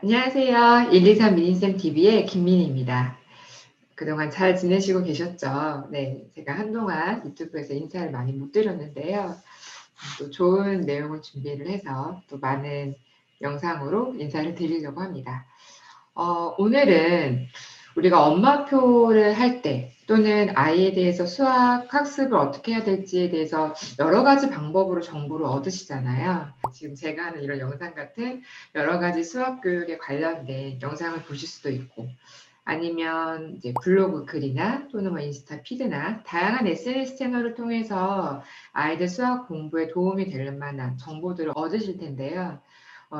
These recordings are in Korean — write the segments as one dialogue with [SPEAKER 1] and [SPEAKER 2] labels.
[SPEAKER 1] 안녕하세요. 123 미니쌤 TV의 김민희입니다. 그동안 잘 지내시고 계셨죠? 네, 제가 한동안 유튜브에서 인사를 많이 못 드렸는데요. 또 좋은 내용을 준비를 해서 또 많은 영상으로 인사를 드리려고 합니다. 오늘은 우리가 엄마표를 할 때 또는 아이에 대해서 수학 학습을 어떻게 해야 될지에 대해서 여러 가지 방법으로 정보를 얻으시잖아요. 지금 제가 하는 이런 영상 같은 여러 가지 수학 교육에 관련된 영상을 보실 수도 있고, 아니면 이제 블로그 글이나 또는 뭐 인스타 피드나 다양한 SNS 채널을 통해서 아이들 수학 공부에 도움이 될 만한 정보들을 얻으실 텐데요.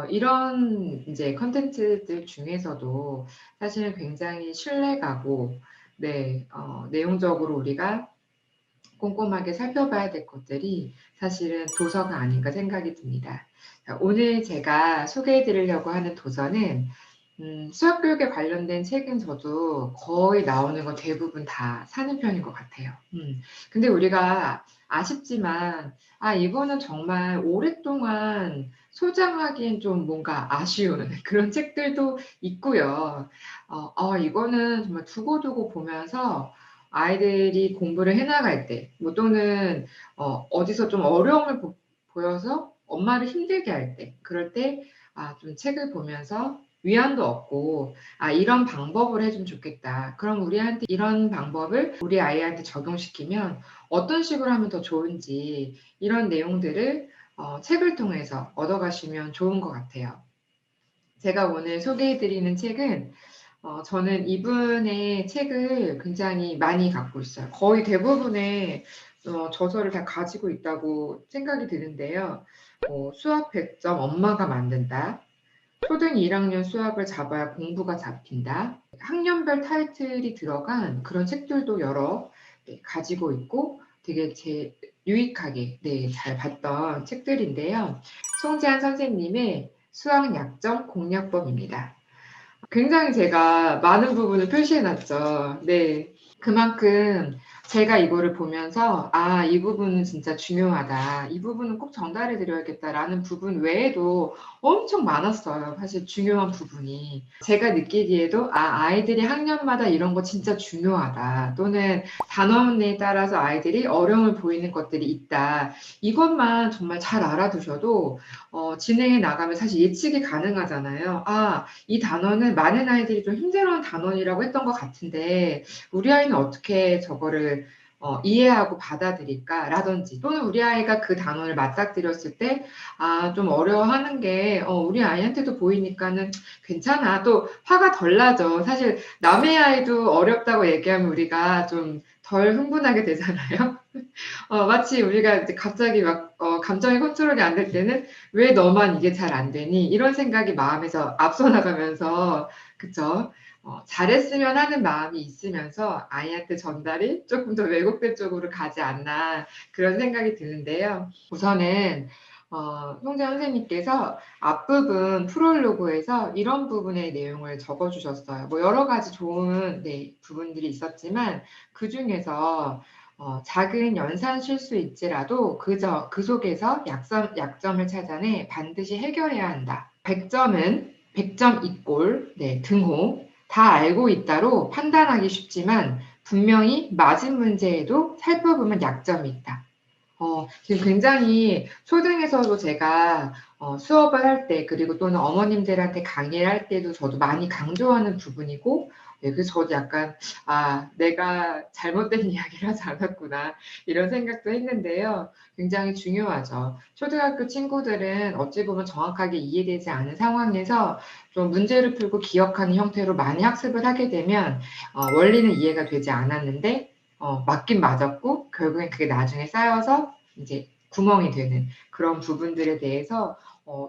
[SPEAKER 1] 이런 이제 컨텐츠들 중에서도 사실은 굉장히 신뢰가고, 네, 내용적으로 우리가 꼼꼼하게 살펴봐야 될 것들이 사실은 도서가 아닌가 생각이 듭니다. 자, 오늘 제가 소개해 드리려고 하는 도서는 수학 교육에 관련된 책은 저도 거의 나오는 건 대부분 다 사는 편인 것 같아요. 근데 우리가 아쉽지만, 이거는 정말 오랫동안 소장하기엔 좀 뭔가 아쉬운 그런 책들도 있고요. 이거는 정말 두고두고 보면서 아이들이 공부를 해나갈 때, 뭐 또는 어디서 좀 어려움을 보여서 엄마를 힘들게 할 때, 그럴 때, 좀 책을 보면서 위안도 얻고, 이런 방법을 해주면 좋겠다. 그럼 우리한테 이런 방법을 우리 아이한테 적용시키면 어떤 식으로 하면 더 좋은지, 이런 내용들을 책을 통해서 얻어가시면 좋은 것 같아요. 제가 오늘 소개해드리는 책은 저는 이분의 책을 굉장히 많이 갖고 있어요. 거의 대부분의 저서를 다 가지고 있다고 생각이 드는데요. 수학 100점 엄마가 만든다. 초등 1학년 수학을 잡아야 공부가 잡힌다. 학년별 타이틀이 들어간 그런 책들도 여러 가지고 있고 되게 유익하게 잘 봤던 책들인데요. 송지한 선생님의 수학 약점 공략법입니다. 굉장히 제가 많은 부분을 표시해놨죠. 네. 그만큼 제가 이거를 보면서, 이 부분은 진짜 중요하다. 이 부분은 꼭 전달해 드려야겠다라는 부분 외에도 엄청 많았어요. 사실 중요한 부분이. 제가 느끼기에도, 아이들이 학년마다 이런 거 진짜 중요하다. 또는 단원에 따라서 아이들이 어려움을 보이는 것들이 있다. 이것만 정말 잘 알아두셔도, 진행해 나가면 사실 예측이 가능하잖아요. 이 단원은 많은 아이들이 좀 힘들어하는 단원이라고 했던 것 같은데 우리 아이는 어떻게 저거를 이해하고 받아들일까라든지, 또는 우리 아이가 그 단원을 맞닥뜨렸을 때 좀 어려워하는 게 우리 아이한테도 보이니까는 괜찮아. 또 화가 덜 나죠. 사실 남의 아이도 어렵다고 얘기하면 우리가 좀 덜 흥분하게 되잖아요. 마치 우리가 이제 갑자기 막 감정이 컨트롤이 안 될 때는 왜 너만 이게 잘 안 되니? 이런 생각이 마음에서 앞서 나가면서, 그쵸? 잘했으면 하는 마음이 있으면서 아이한테 전달이 조금 더 왜곡된 쪽으로 가지 않나 그런 생각이 드는데요. 우선은 송재 선생님께서 앞부분 프롤로그에서 이런 부분의 내용을 적어주셨어요. 뭐 여러 가지 좋은 부분들이 있었지만 그 중에서 작은 연산 실수일지라도 그 속에서 약점을 찾아내 반드시 해결해야 한다. 100점은 100점 이꼴, 등호, 다 알고 있다로 판단하기 쉽지만 분명히 맞은 문제에도 살펴보면 약점이 있다. 지금 굉장히 초등에서도 제가 수업을 할 때, 그리고 또는 어머님들한테 강의를 할 때도 저도 많이 강조하는 부분이고, 그래서 저도 약간, 내가 잘못된 이야기를 하지 않았구나, 이런 생각도 했는데요. 굉장히 중요하죠. 초등학교 친구들은 어찌 보면 정확하게 이해되지 않은 상황에서 좀 문제를 풀고 기억하는 형태로 많이 학습을 하게 되면, 원리는 이해가 되지 않았는데, 맞긴 맞았고 결국엔 그게 나중에 쌓여서 이제 구멍이 되는 그런 부분들에 대해서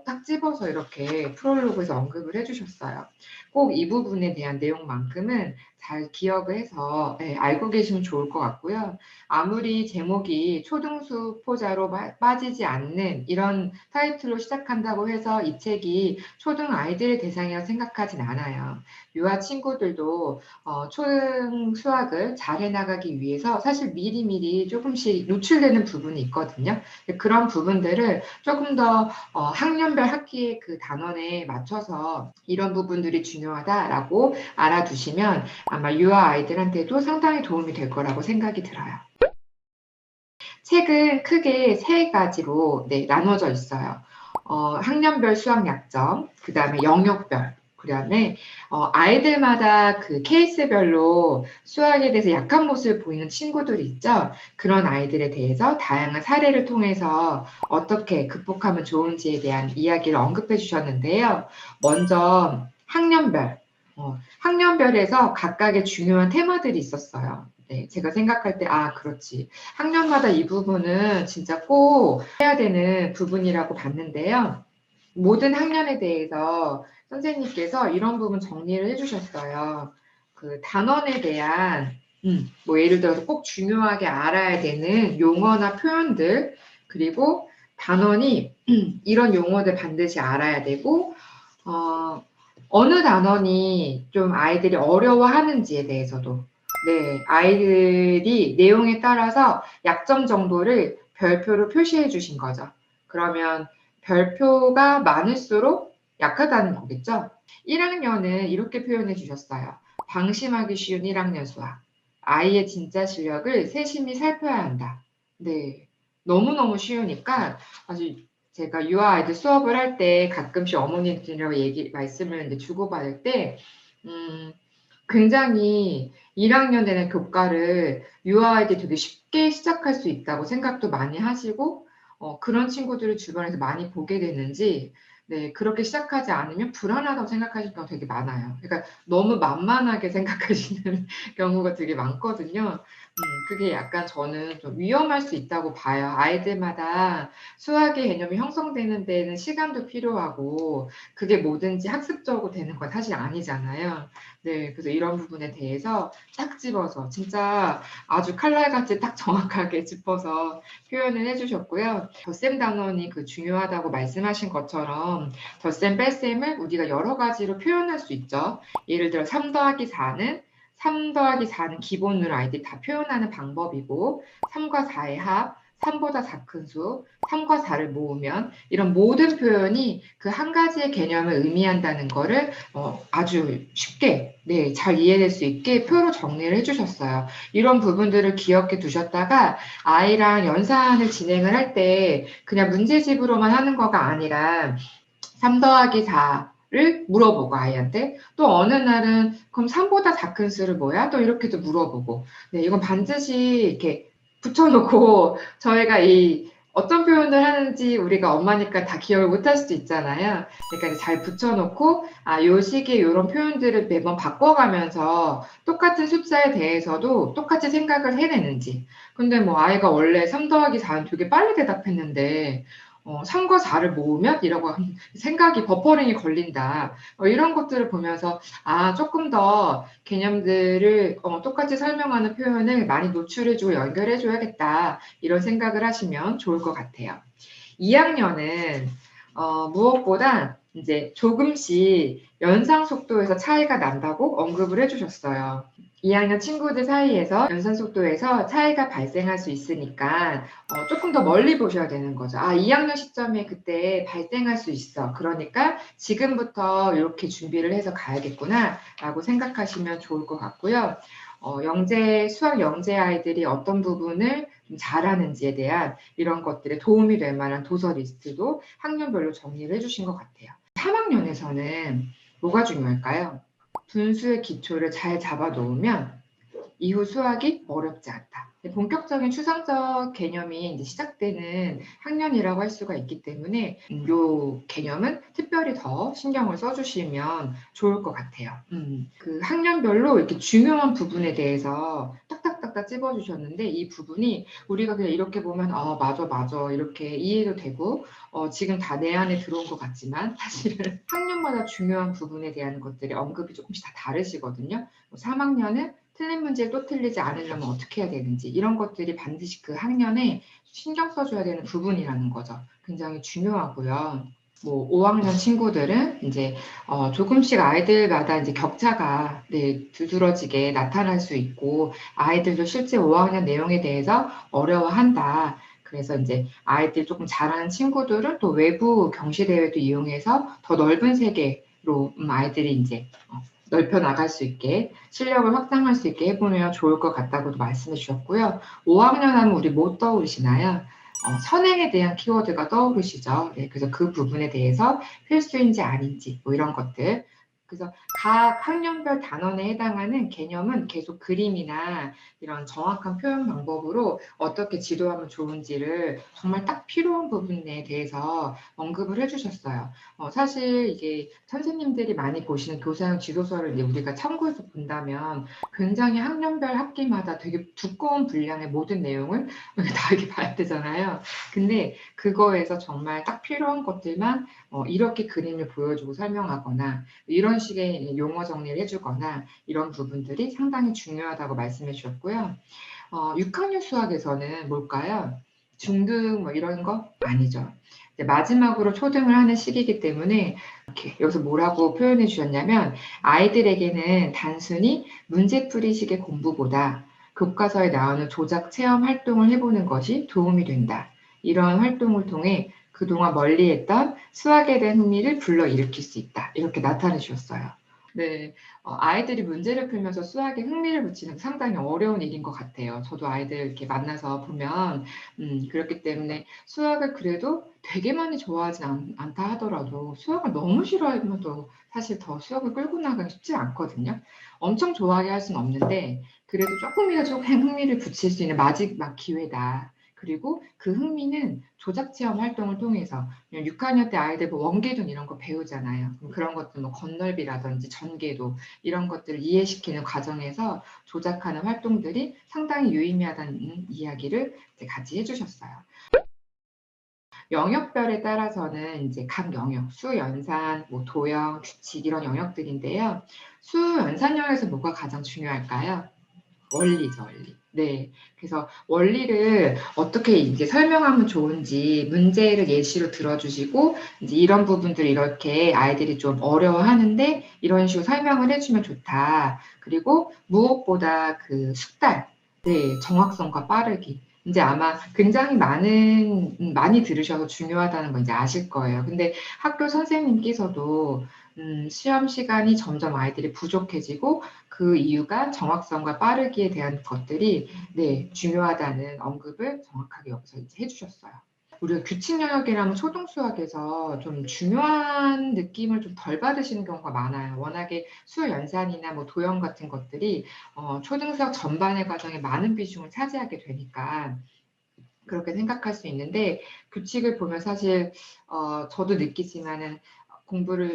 [SPEAKER 1] 딱 집어서 이렇게 프롤로그에서 언급을 해주셨어요. 꼭 이 부분에 대한 내용만큼은 잘 기억을 해서 알고 계시면 좋을 것 같고요. 아무리 제목이 초등수포자로 빠지지 않는 이런 타이틀로 시작한다고 해서 이 책이 초등 아이들의 대상이라고 생각하진 않아요. 유아 친구들도 초등 수학을 잘 해나가기 위해서 사실 미리미리 조금씩 노출되는 부분이 있거든요. 그런 부분들을 조금 더 학년별 학기의 그 단원에 맞춰서 이런 부분들이 중요하다라고 알아두시면 아마 유아 아이들한테도 상당히 도움이 될 거라고 생각이 들어요. 책은 크게 세 가지로 나눠져 있어요. 학년별 수학 약점, 그 다음에 영역별, 그 다음에 아이들마다 그 케이스별로 수학에 대해서 약한 모습을 보이는 친구들이 있죠. 그런 아이들에 대해서 다양한 사례를 통해서 어떻게 극복하면 좋은지에 대한 이야기를 언급해 주셨는데요. 먼저 학년별에서 각각의 중요한 테마들이 있었어요. 네, 제가 생각할 때, 그렇지. 학년마다 이 부분은 진짜 꼭 해야 되는 부분이라고 봤는데요. 모든 학년에 대해서 선생님께서 이런 부분 정리를 해주셨어요. 그 단원에 대한, 뭐 예를 들어서 꼭 중요하게 알아야 되는 용어나 표현들, 그리고 단원이 이런 용어들 반드시 알아야 되고, 어느 단원이 좀 아이들이 어려워하는지에 대해서도 아이들이 내용에 따라서 약점 정도를 별표로 표시해 주신 거죠. 그러면 별표가 많을수록 약하다는 거겠죠. 1학년은 이렇게 표현해 주셨어요. 방심하기 쉬운 1학년 수학. 아이의 진짜 실력을 세심히 살펴야 한다. 네. 너무너무 쉬우니까 아주 제가 유아 아이들 수업을 할 때 가끔씩 어머니들이랑 말씀을 이제 주고받을 때, 굉장히 1학년 되는 교과를 유아 아이들이 되게 쉽게 시작할 수 있다고 생각도 많이 하시고, 그런 친구들을 주변에서 많이 보게 되는지, 그렇게 시작하지 않으면 불안하다고 생각하시는 경우가 되게 많아요. 그러니까 너무 만만하게 생각하시는 경우가 되게 많거든요. 그게 약간 저는 좀 위험할 수 있다고 봐요. 아이들마다 수학의 개념이 형성되는 데는 시간도 필요하고, 그게 뭐든지 학습적으로 되는 건 사실 아니잖아요. 그래서 이런 부분에 대해서 딱 집어서 진짜 아주 칼날같이 딱 정확하게 짚어서 표현을 해주셨고요. 덧셈 단원이 그 중요하다고 말씀하신 것처럼 덧셈 뺄셈을 우리가 여러 가지로 표현할 수 있죠. 예를 들어 3 더하기 4는 3 더하기 4는 기본으로 아이들이 다 표현하는 방법이고 3과 4의 합, 3보다 4 큰 수, 3과 4를 모으면 이런 모든 표현이 그 한 가지의 개념을 의미한다는 거를 아주 쉽게 잘 이해될 수 있게 표로 정리를 해주셨어요. 이런 부분들을 기억해 두셨다가 아이랑 연산을 진행을 할 때 그냥 문제집으로만 하는 거가 아니라 3 더하기 4를 물어보고 아이한테 또 어느 날은 그럼 3보다 4 큰 수를 뭐야? 또 이렇게도 물어보고 이건 반드시 이렇게 붙여놓고 저희가 어떤 표현을 하는지 우리가 엄마니까 다 기억을 못할 수도 있잖아요. 그러니까 잘 붙여놓고 요 시기에 이런 표현들을 매번 바꿔가면서 똑같은 숫자에 대해서도 똑같이 생각을 해내는지. 근데 뭐 아이가 원래 3 더하기 4는 되게 빨리 대답했는데 3과 4를 모으면 이라고 생각이 버퍼링이 걸린다. 이런 것들을 보면서 조금 더 개념들을 똑같이 설명하는 표현을 많이 노출해주고 연결해줘야겠다. 이런 생각을 하시면 좋을 것 같아요. 2학년은 무엇보다 이제 조금씩 연상 속도에서 차이가 난다고 언급을 해주셨어요. 2학년 친구들 사이에서 연산 속도에서 차이가 발생할 수 있으니까 조금 더 멀리 보셔야 되는 거죠. 2학년 시점에 그때 발생할 수 있어. 그러니까 지금부터 이렇게 준비를 해서 가야겠구나 라고 생각하시면 좋을 것 같고요. 수학 영재 아이들이 어떤 부분을 좀 잘하는지에 대한 이런 것들에 도움이 될 만한 도서 리스트도 학년별로 정리를 해주신 것 같아요. 3학년에서는 뭐가 중요할까요? 분수의 기초를 잘 잡아 놓으면 이후 수학이 어렵지 않다. 본격적인 추상적 개념이 이제 시작되는 학년이라고 할 수가 있기 때문에 이 개념은 특별히 더 신경을 써주시면 좋을 것 같아요. 그 학년별로 이렇게 중요한 부분에 대해서 딱딱딱 딱딱딱딱 찝어주셨는데 이 부분이 우리가 그냥 이렇게 보면 맞아 맞아 이렇게 이해도 되고 지금 다 내 안에 들어온 것 같지만 사실은 학년마다 중요한 부분에 대한 것들이 언급이 조금씩 다 다르시거든요. 3학년은 틀린 문제를 또 틀리지 않으려면 어떻게 해야 되는지 이런 것들이 반드시 그 학년에 신경 써줘야 되는 부분이라는 거죠. 굉장히 중요하고요. 뭐 5학년 친구들은 이제 조금씩 아이들마다 이제 격차가 두드러지게 나타날 수 있고 아이들도 실제 5학년 내용에 대해서 어려워한다. 그래서 이제 아이들 조금 잘하는 친구들은 또 외부 경시대회도 이용해서 더 넓은 세계로 아이들이 이제 넓혀 나갈 수 있게 실력을 확장할 수 있게 해보면 좋을 것 같다고도 말씀해 주셨고요. 5학년 하면 우리 뭐 떠오르시나요? 선행에 대한 키워드가 떠오르시죠. 네, 그래서 그 부분에 대해서 필수인지 아닌지 뭐 이런 것들. 그래서 각 학년별 단원에 해당하는 개념은 계속 그림이나 이런 정확한 표현 방법으로 어떻게 지도하면 좋은지를 정말 딱 필요한 부분에 대해서 언급을 해주셨어요. 사실 이게 선생님들이 많이 보시는 교사형 지도서를 이제 우리가 참고해서 본다면 굉장히 학년별 학기마다 되게 두꺼운 분량의 모든 내용을 다 이렇게 봐야 되잖아요. 근데 그거에서 정말 딱 필요한 것들만 이렇게 그림을 보여주고 설명하거나 이런 식의 용어 정리를 해주거나 이런 부분들이 상당히 중요하다고 말씀해 주셨고요. 6학년 수학에서는 뭘까요? 중등 뭐 이런 거? 아니죠. 마지막으로 초등을 하는 시기이기 때문에 이렇게 여기서 뭐라고 표현해 주셨냐면 아이들에게는 단순히 문제풀이식의 공부보다 교과서에 나오는 조작 체험 활동을 해보는 것이 도움이 된다. 이런 활동을 통해 그동안 멀리했던 수학에 대한 흥미를 불러일으킬 수 있다. 이렇게 나타내 주셨어요. 네, 아이들이 문제를 풀면서 수학에 흥미를 붙이는 게 상당히 어려운 일인 것 같아요. 저도 아이들 이렇게 만나서 보면 그렇기 때문에 수학을 그래도 되게 많이 좋아하진 않다 하더라도 수학을 너무 싫어하면 또 사실 더 수학을 끌고 나가기 쉽지 않거든요. 엄청 좋아하게 할 수는 없는데 그래도 조금이라도 조금 흥미를 붙일 수 있는 마지막 기회다. 그리고 그 흥미는 조작체험 활동을 통해서 6학년 때 아이들 뭐 원계동 이런 거 배우잖아요. 그런 것들 뭐 건널비라든지 전개도 이런 것들을 이해시키는 과정에서 조작하는 활동들이 상당히 유의미하다는 이야기를 이제 같이 해주셨어요. 영역별에 따라서는 이제 각 영역, 수, 연산, 뭐 도형, 규칙 이런 영역들인데요. 수, 연산형에서 뭐가 가장 중요할까요? 원리죠, 원리. 네. 그래서 원리를 어떻게 이제 설명하면 좋은지 문제를 예시로 들어주시고 이제 이런 부분들 이렇게 아이들이 좀 어려워하는데 이런 식으로 설명을 해주면 좋다. 그리고 무엇보다 그 숙달, 네, 정확성과 빠르기. 이제 아마 굉장히 많이 들으셔서 중요하다는 거 이제 아실 거예요. 근데 학교 선생님께서도 시험 시간이 점점 아이들이 부족해지고 그 이유가 정확성과 빠르기에 대한 것들이 중요하다는 언급을 정확하게 여기서 이제 해주셨어요. 우리가 규칙 영역이라면 초등수학에서 좀 중요한 느낌을 좀 덜 받으시는 경우가 많아요. 워낙에 수 연산이나 뭐 도형 같은 것들이 초등수학 전반의 과정에 많은 비중을 차지하게 되니까 그렇게 생각할 수 있는데 규칙을 보면 사실 저도 느끼지만은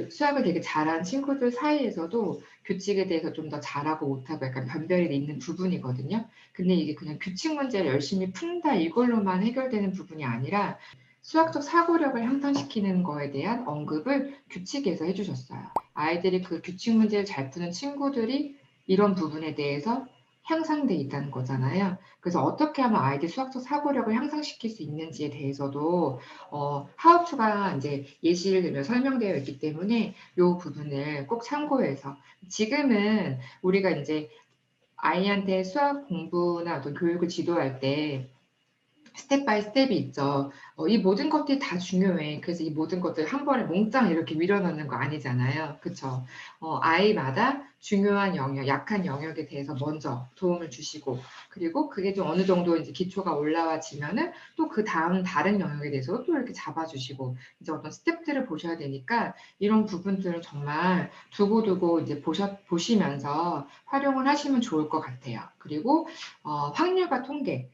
[SPEAKER 1] 수학을 되게 잘하는 친구들 사이에서도 규칙에 대해서 좀 더 잘하고 못하고 약간 변별이 있는 부분이거든요. 근데 이게 그냥 규칙 문제를 열심히 푼다 이걸로만 해결되는 부분이 아니라 수학적 사고력을 향상시키는 거에 대한 언급을 규칙에서 해주셨어요. 아이들이 그 규칙 문제를 잘 푸는 친구들이 이런 부분에 대해서 향상돼 있다는 거잖아요. 그래서 어떻게 하면 아이들 수학적 사고력을 향상시킬 수 있는지에 대해서도 하우투가 이제 예시를 들며 설명되어 있기 때문에 이 부분을 꼭 참고해서 지금은 우리가 이제 아이한테 수학 공부나 어떤 교육을 지도할 때 스텝 바이 스텝이 있죠. 이 모든 것들이 다 중요해. 그래서 이 모든 것들 한 번에 몽땅 이렇게 밀어넣는 거 아니잖아요. 그렇죠? 아이마다 중요한 영역, 약한 영역에 대해서 먼저 도움을 주시고 그리고 그게 좀 어느 정도 이제 기초가 올라와지면은 또 그 다음 다른 영역에 대해서 또 이렇게 잡아주시고 이제 어떤 스텝들을 보셔야 되니까 이런 부분들을 정말 두고두고 이제 보시면서 활용을 하시면 좋을 것 같아요. 그리고 확률과 통계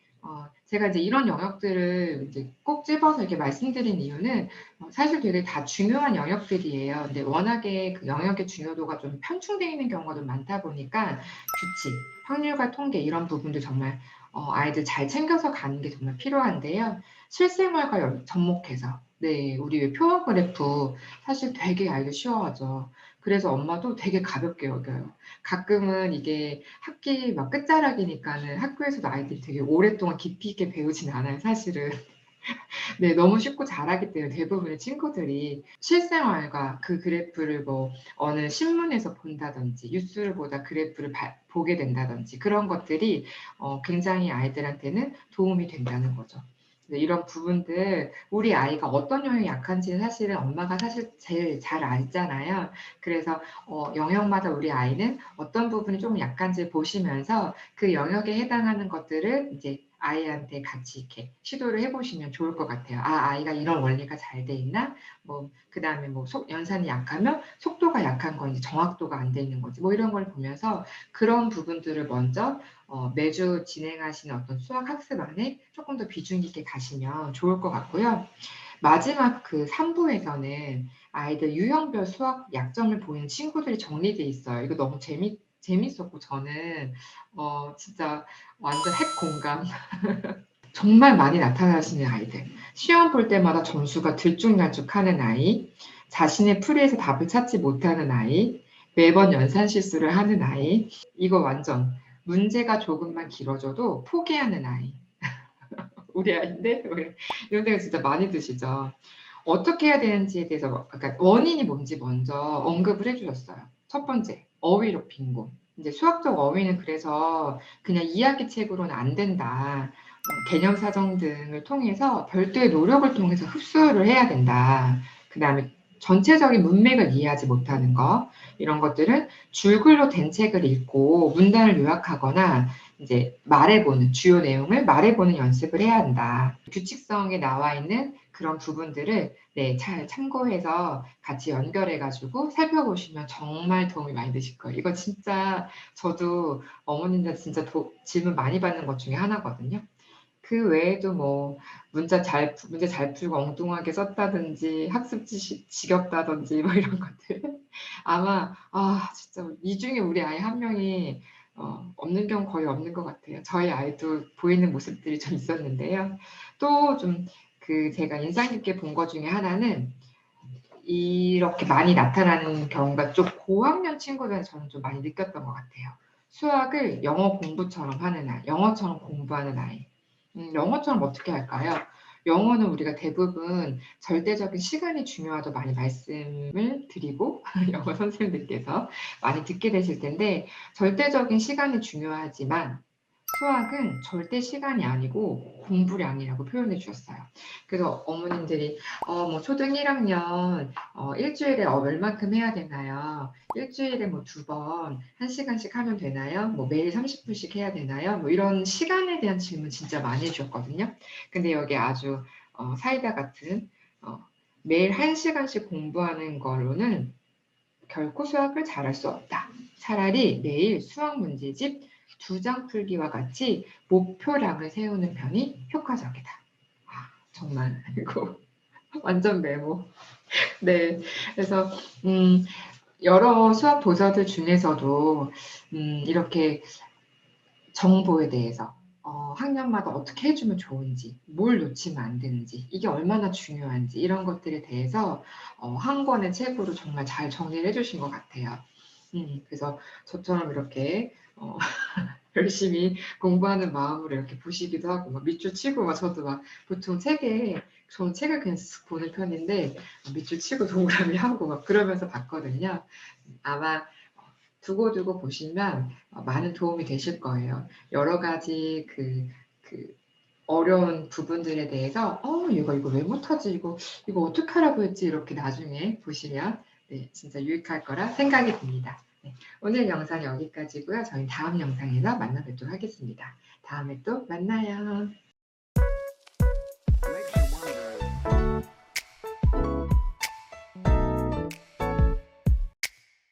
[SPEAKER 1] 제가 이제 이런 영역들을 이제 꼭 집어서 이렇게 말씀드린 이유는 사실 되게 다 중요한 영역들이에요. 근데 워낙에 그 영역의 중요도가 좀 편충되어 있는 경우가 좀 많다 보니까 규칙, 확률과 통계 이런 부분도 정말 아이들 잘 챙겨서 가는 게 정말 필요한데요. 실생활과 접목해서 네, 우리 왜 표어 그래프 사실 되게 알기 쉬워하죠. 그래서 엄마도 되게 가볍게 여겨요. 가끔은 이게 학기 막 끝자락이니까는 학교에서도 아이들이 되게 오랫동안 깊이 있게 배우진 않아요, 사실은. 네, 너무 쉽고 잘하기 때문에 대부분의 친구들이 실생활과 그 그래프를 뭐 어느 신문에서 본다든지 뉴스를 보다 그래프를 보게 된다든지 그런 것들이 굉장히 아이들한테는 도움이 된다는 거죠. 네, 이런 부분들 우리 아이가 어떤 영역이 약한지는 사실은 엄마가 사실 제일 잘 알잖아요. 그래서 영역마다 우리 아이는 어떤 부분이 좀 약한지 보시면서 그 영역에 해당하는 것들을 이제 아이한테 같이 이렇게 시도를 해보시면 좋을 것 같아요. 아, 아이가 이런 원리가 잘 돼 있나? 뭐, 그 다음에 뭐, 연산이 약하면 속도가 약한 건지 정확도가 안 돼 있는 건지 뭐 이런 걸 보면서 그런 부분들을 먼저 매주 진행하시는 어떤 수학 학습 안에 조금 더 비중 있게 가시면 좋을 것 같고요. 마지막 그 3부에서는 아이들 유형별 수학 약점을 보이는 친구들이 정리돼 있어요. 이거 너무 재밌었고 저는 진짜 완전 핵 공감. 정말 많이 나타나시는 아이들. 시험 볼 때마다 점수가 들쭉날쭉하는 아이, 자신의 풀이에서 답을 찾지 못하는 아이, 매번 연산 실수를 하는 아이, 이거 완전 문제가 조금만 길어져도 포기하는 아이. 우리 아이인데 이런 데가 진짜 많이 드시죠. 어떻게 해야 되는지에 대해서 그러니까 원인이 뭔지 먼저 언급을 해주셨어요. 첫 번째, 어휘력 빈곤. 이제 수학적 어휘는 그래서 그냥 이야기책으로는 안 된다. 개념 사정 등을 통해서 별도의 노력을 통해서 흡수를 해야 된다. 그 다음에 전체적인 문맥을 이해하지 못하는 거 이런 것들은 줄글로 된 책을 읽고 문단을 요약하거나 이제 말해보는 주요 내용을 말해보는 연습을 해야 한다. 규칙성에 나와 있는 그런 부분들을 네, 잘 참고해서 같이 연결해가지고 살펴보시면 정말 도움이 많이 되실 거예요. 이거 진짜 저도 어머님들 진짜 질문 많이 받는 것 중에 하나거든요. 그 외에도 뭐 문제 잘 풀고 엉뚱하게 썼다든지 학습 지겹다든지 뭐 이런 것들 아마 진짜 이 중에 우리 아이 한 명이 없는 경우 거의 없는 것 같아요. 저희 아이도 보이는 모습들이 좀 있었는데요. 또 좀 그 제가 인상 깊게 본 것 중에 하나는 이렇게 많이 나타나는 경우가 좀 고학년 친구들은 저는 좀 많이 느꼈던 것 같아요. 수학을 영어 공부처럼 하는 아이, 영어처럼 공부하는 아이. 영어처럼 어떻게 할까요? 영어는 우리가 대부분 절대적인 시간이 중요하다고 많이 말씀을 드리고 영어 선생님들께서 많이 듣게 되실 텐데 절대적인 시간이 중요하지만 수학은 절대 시간이 아니고 공부량이라고 표현해 주셨어요. 그래서 어머님들이 뭐 초등 1학년 일주일에 얼만큼 해야 되나요? 일주일에 뭐 2번 1시간씩 하면 되나요? 뭐 매일 30분씩 해야 되나요? 뭐 이런 시간에 대한 질문 진짜 많이 해주셨거든요. 근데 여기 아주 사이다 같은 매일 1시간씩 공부하는 걸로는 결코 수학을 잘할 수 없다. 차라리 매일 수학 문제집 2장 풀기와 같이 목표량을 세우는 편이 효과적이다. 정말 이거 완전 메모. 네, 그래서 여러 수학 도서들 중에서도 이렇게 정보에 대해서 학년마다 어떻게 해주면 좋은지, 뭘 놓치면 안 되는지, 이게 얼마나 중요한지 이런 것들에 대해서 한 권의 책으로 정말 잘 정리를 해주신 것 같아요. 그래서 저처럼 이렇게 열심히 공부하는 마음으로 이렇게 보시기도 하고 막 밑줄 치고 막 저도 막 보통 저는 책을 그냥 쓱 보는 편인데 밑줄 치고 동그라미 하고 막 그러면서 봤거든요. 아마 두고두고 보시면 많은 도움이 되실 거예요. 여러 가지 그 어려운 부분들에 대해서 얘가 이거 왜 못하지? 이거 어떻게 하라고 했지? 이렇게 나중에 보시면 네, 진짜 유익할 거라 생각이 듭니다. 네, 오늘 영상 여기까지고요. 저희 다음 영상에서 만나 뵙도록 하겠습니다. 다음에 또 만나요.